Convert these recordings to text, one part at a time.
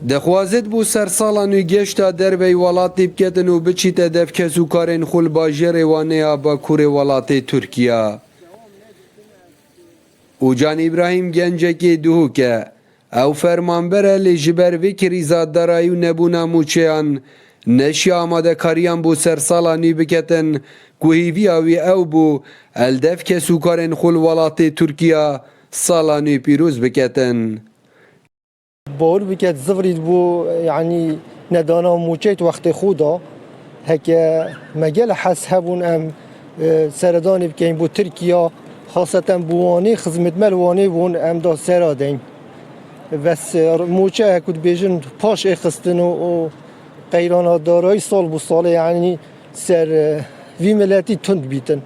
دخوازد بو سر سالا نو گشتا دروی ولاتی بکتن و بچیت دف کسو کارین خول باجر وانه با کور ولاتی ترکیه. او جان ابراهیم گنجه که دوه که او فرمانبره لی جبر وی کریزاد درایو نبونا موچیان نشی آماده کاریان بو سر سالا نو بکتن کوهیوی آوی او بو الدف کسو کارین خول ولاتی ترکیه سالا نو پیروز بکتن. باور بکت زفرید بو یعنی ندانا موچیت وقت خودا هکه مگل حس هبون ام سردانی بکن بو ترکیه خاصتا بوانی خدمت ملوانی بون ام دا سرادین بس موچه هکود بیجن پاش اخستن و قیران دارای سال بو سال یعنی سر وی ملتی تند بیتن.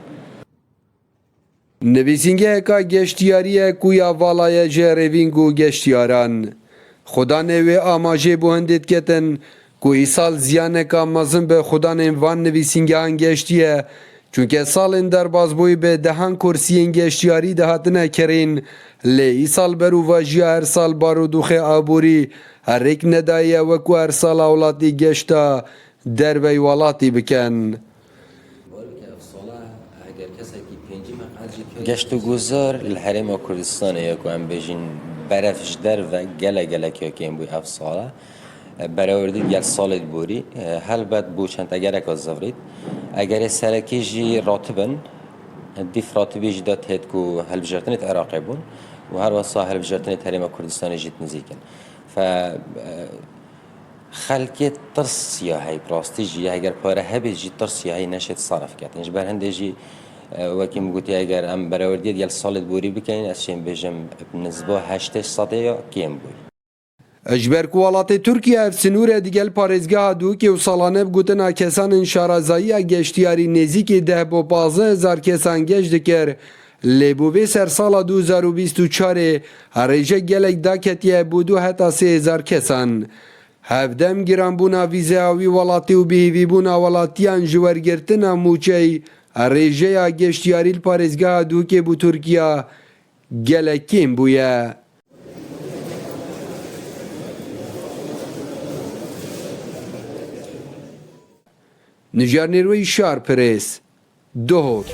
نویسینگه که گشتیاریه کویا والای جروینگو گشتیاران خدا نوی آماجه بو هندید کتن کوی سال زیانه که مزن به خدا نوان نویسینگه هن گشتیه چونکه سال در بازبوی به دهان کرسیین گشتیاری دهاتنه کرین لی ای سال برو واجی هر سال بارودوخ آبوری هر ایک ندایه وکو هر سال اولاتی گشتا در وی والاتی بکن. گشت و گذار الحرم کردستان یکو ام بیجین برفش در و گله که کیم بوی اف ساله برآوردید گل سالت بوری هل بد بو چند اگر اک از زفرید اگر سرکیجی راتبن دیف راتبیج داد هد کو هل بجرتنت عراقی بون و هر وصا هل بجرتنت حرم کردستان جیت نزیکن ف خلقی ترس سیاهی پراستیجی اگر پاره هبی جی ترس سیاهی نشد صرف کرد اینج بر هندجی وکی مگوتی اگر ام برآوردید گل سالت بوری بکنین از چیم بجم نسبه 800 یا کیم بوی اجبر کوالات ترکیه اف سنور دیگل پارزگاه دو که و سالانه بگوتن کسان شارزایی گشتیاری نزیک 10 با 15,000 کسان گشت دکر لیبوی سر سال 2024 هریجه گلک دا کتیه بودو حتی 3,000 کسان هفدم گران بونا ویزه آوی والاتی و بیهوی بونا والاتیان جورگرتن موچه هریجه گشتیاری پارزگاه دو که بو ترکیه گلک کم بویه. نجار نیروی شار پرس دهور